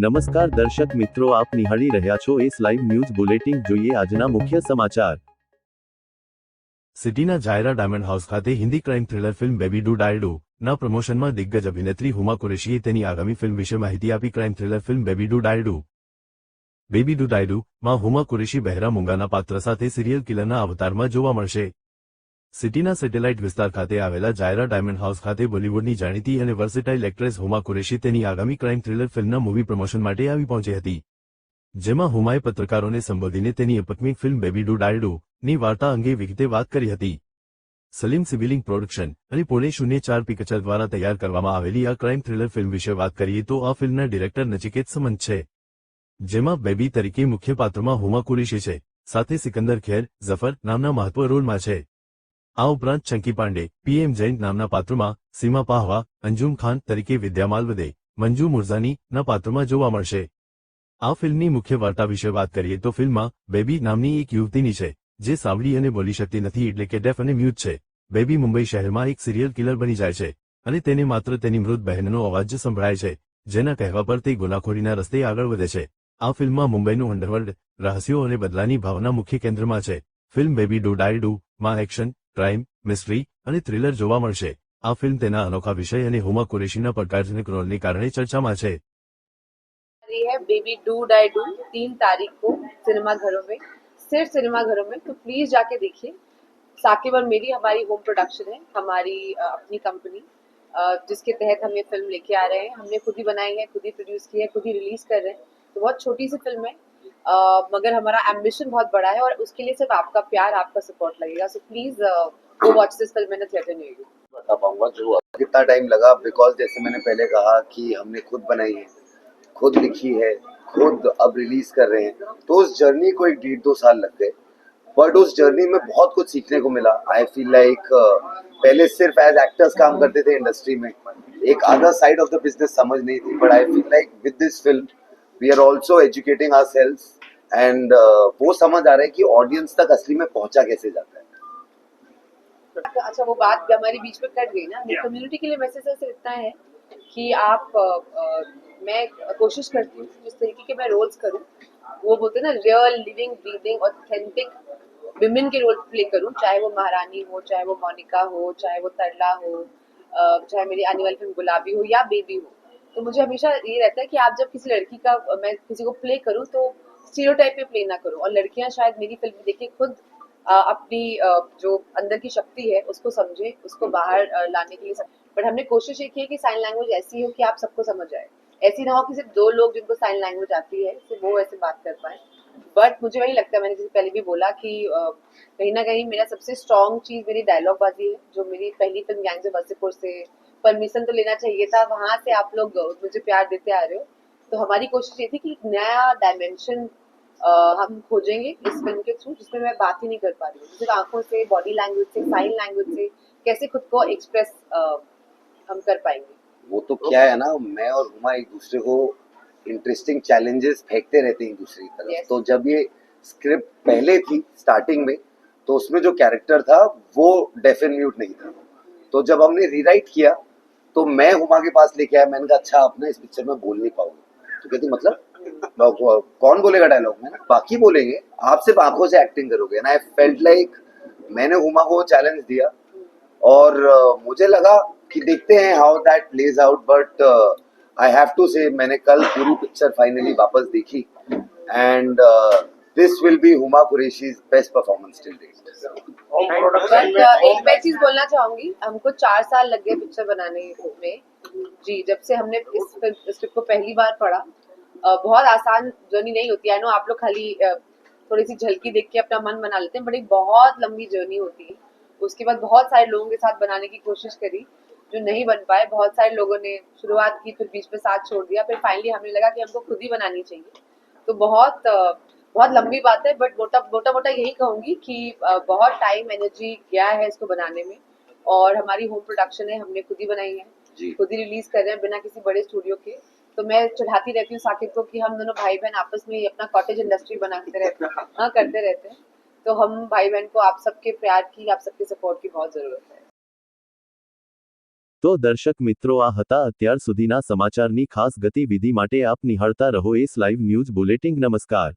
નમસ્કાર દર્શક મિત્રો, આપ નિહાળી રહ્યા છો એસ લાઈવ ન્યૂઝ બુલેટિન. જોઈએ આજના મુખ્ય સમાચાર. સિટીના જાયરા ડાયમંડ હાઉસ ખાતે Hindi crime thriller film Baby Do Die Do ના પ્રમોશનમાં દિગ્ગજ અભિનેત્રી હુમા કુરેશીએ તેની આગામી ફિલ્મ વિશે માહિતી આપી. Crime thriller film Baby Do Die Do માં હુમા કુરેશી બહેરા મૂંગાના પાત્ર સાથે સિરિયલ કિલરના અવતારમાં જોવા મળશે. સિટીના સેટેલાઇટ વિસ્તાર ખાતે આવેલા જાયરા ડાયમંડ હાઉસ ખાતે બોલિવૂડની જાણીતી અને વર્સેટાઇલ એક્ટ્રેસ હુમા કુરેશી તેની આગામી ક્રાઇમ થ્રિલર ફિલ્મના મૂવી પ્રમોશન માટે આવી પહોંચી હતી, જેમાં હુમાએ પત્રકારોને સંબોધીને તેની upcoming film Baby Do Die Do ની વાર્તા અંગે વિગતે વાત કરી હતી. સલીમ સિવિલિંગ પ્રોડક્શન અને પુણે 04 પિક્ચર દ્વારા તૈયાર કરવામાં આવેલી આ ક્રાઇમ થ્રિલર ફિલ્મ વિશે વાત કરીએ તો આ ફિલ્મના ડિરેક્ટર નચિકેત સમંત છે, જેમાં બેબી તરીકે મુખ્ય પાત્રમાં હુમા કુરેશી છે, સાથે સિકંદર ખેર ઝફર નામના મહત્વ રોલમાં છે. આ ઉપરાંત ચંકી પાંડે, પીએમ જૈન નામના પાત્રમાં, સીમા પાહવા, અંજુમ ખાન તરીકે વિદ્યા માલવદે, મંજુ મુરઝાની ના પાત્રમાં જોવા મળશે. આ ફિલ્મની મુખ્ય વાર્તા વિશે વાત કરીએ તો ફિલ્મમાં બેબી નામની એક યુવતીની છે, જે સાંભળી અને બોલી શકતી નથી, એટલે કે ડેફ અને મ્યુટ છે. બેબી મુંબઈ શહેરમાં એક સિરિયલ કિલર બની જાય છે અને તેને માત્ર તેની મૃત બહેનનો અવાજ જ સંભળાય છે, જેના કહેવા પર તે ગુનાખોરીના રસ્તે આગળ વધે છે. આ ફિલ્મમાં મુંબઈનું અંડરવર્લ્ડ, રહસ્યો અને બદલાની ભાવના મુખ્ય કેન્દ્રમાં છે. Film Baby Do Die Do માં એક્શન, ક્રાઇમ, મિસ્ટ્રી અને થ્રિલર જોવા મળશે. આ ફિલ્મ તેના અનોખા વિષય અને હુમા કુરેશીના પડકારજનક રોલને કારણે ચર્ચામાં છે. है बेबी डू डाई डू 3 तारीख को सिनेमाघरों में, सिर्फ सिनेमाघरों में, तो प्लीज जाके देखिए. साकिब और मेरी हमारी होम प्रोडक्शन है, हमारी अपनी कंपनी, जिसके तहत हम ये फिल्म लेके आ रहे हैं. हमने खुद ही बनाई है, खुद ही प्रोड्यूस की है, खुद ही रिलीज कर रहे हैं. तो बहुत छोटी सी फिल्म है, मगर हमारा एम्बिशन बहुत बड़ा है और उसके लिए सिर्फ आपका प्यार, आपका सपोर्ट लगेगा. So please go watch this film in theatre new you. बता पाऊंगा जो कितना टाइम लगा, बिकॉज जैसे मैंने पहले कहा कि हमने खुद बनाई है, खुद लिखी है, खुद अब रिलीज कर रहे हैं, तो उस जर्नी को 1-1.5-2 साल लग गए. बट उस जर्नी में बहुत कुछ सीखने को मिला. आई फील लाइक पहले सिर्फ एज एक्टर्स काम करते थे इंडस्ट्री में, एक other side of the business समझ नहीं थी. But I feel like with this film we are also educating ourselves and वो समझ आ रहा है कि ऑडियंस तक असली में पहुंचा कैसे जाता है. अच्छा, वो बात हमारे बीच में कट गई ना. कम्युनिटी के लिए मैसेज सिर्फ इतना है कि आप मैं कोशिश करती हूँ जिस तरीके के मैं रोल्स करूँ, वो बोलते हैं ना, real living breathing authentic women के रोल प्ले करूँ. चाहे वो महारानी हो, चाहे वो मोनिका हो, चाहे वो तरला हो, चाहे मेरी आने वाली फिल्म गुलाबी हो या बेबी हो. तो मुझे हमेशा ये रहता है कि आप जब किसी लड़की का मैं किसी को प्ले करूँ तो स्टीरियोटाइप पे प्ले ना करूँ. और लड़कियां शायद मेरी फिल्म देख के खुद अपनी जो अंदर की शक्ति है उसको समझे, उसको बाहर लाने के लिए. बट हमने कोशिश ये की है कि साइन लैंग्वेज ऐसी हो कि आप सबको समझ आए. ऐसी ना हो कि सिर्फ 2 लोग जिनको साइन लैंग्वेज आती है सिर्फ वो ऐसे बात कर पाए. बट मुझे वही लगता है, मैंने जैसे पहले भी बोला कि कहीं ना कहीं मेरा सबसे स्ट्रॉन्ग चीज मेरी डायलॉग बाजी है. जो मेरी पहली फिल्म गैंग्स ऑफ वासेपुर से परमिशन तो लेना चाहिए था, वहां से आप लोग मुझे प्यार देते आ रहे हो. तो हमारी कोशिश ये थी कि एक नया डायमेंशन हम खोजेंगे इस फिल्म के थ्रू, जिसमें मैं बात ही नहीं कर पा रही हूँ. सिर्फ आंखों से, बॉडी लैंग्वेज से, साइन लैंग्वेज से कैसे खुद को एक्सप्रेस हम कर पाएंगे. वो तो क्या है ना, मैं और हुमा एक दूसरे को इंटरेस्टिंग चैलेंजेस फेंकते रहते हैं एक दूसरे की तरफ. Yes. तो जब ये स्क्रिप्ट पहले थी स्टार्टिंग में, तो उसमें जो कैरेक्टर था वो डेफ एंड म्यूट नहीं था. तो जब हमने रीराइट किया तो मैं हुमा के पास लेके आया. मैंने कहा अच्छा, आप ना इस पिक्चर में बोल नहीं पाओगे. तो कहती मतलब कौन बोलेगा डायलॉग में, बाकी बोलेंगे, आप सिर्फ आंखों से एक्टिंग करोगे. एंड आई फेल्ट लाइक मैंने हुमा को चैलेंज दिया और मुझे लगा कि देखते हैं how that plays out. But I have to say मैंने कल पूरी पिक्चर फाइनली वापस देखी and this will be Huma Qureshi's best performance till date. एक मैं चीज बोलना चाहूंगी, हमको 4 साल लग गए पिक्चर बनाने में जी. जब से हमने इस स्क्रिप्ट को पहली बार पढ़ा, बहुत आसान जर्नी नहीं होती. आई नो आप लोग खाली थोड़ी सी झलकी देख के अपना मन बना लेते हैं, बट एक बहुत लंबी जर्नी होती है. उसके बाद बहुत सारे लोगों के साथ बनाने की कोशिश करी, जो नहीं बन पाए. बहुत सारे लोगों ने शुरुआत की, फिर बीच में साथ छोड़ दिया. फिर फाइनली हमें लगा कि हमको खुद ही बनानी चाहिए. तो बहुत लंबी बात है, बट मोटा यही कहूंगी कि बहुत टाइम एनर्जी गया है इसको बनाने में. और हमारी होम प्रोडक्शन है, हमने खुद ही बनाई है, खुद ही रिलीज कर रहे हैं बिना किसी बड़े स्टूडियो के. तो मैं चढ़ाती रहती हूँ साकिब को कि हम दोनों भाई बहन आपस में अपना कॉटेज इंडस्ट्री बनाते रहते हैं. हाँ, करते रहते हैं. तो हम भाई बहन को आप सबके प्यार की, आप सबके सपोर्ट की बहुत जरूरत है. તો દર્શક મિત્રો, આ હતા અત્યાર સુધીના સમાચારની ખાસ ગતિવિધિ માટે આપ નિહાળતા રહો એસ લાઈવ ન્યૂઝ બુલેટિન. નમસ્કાર.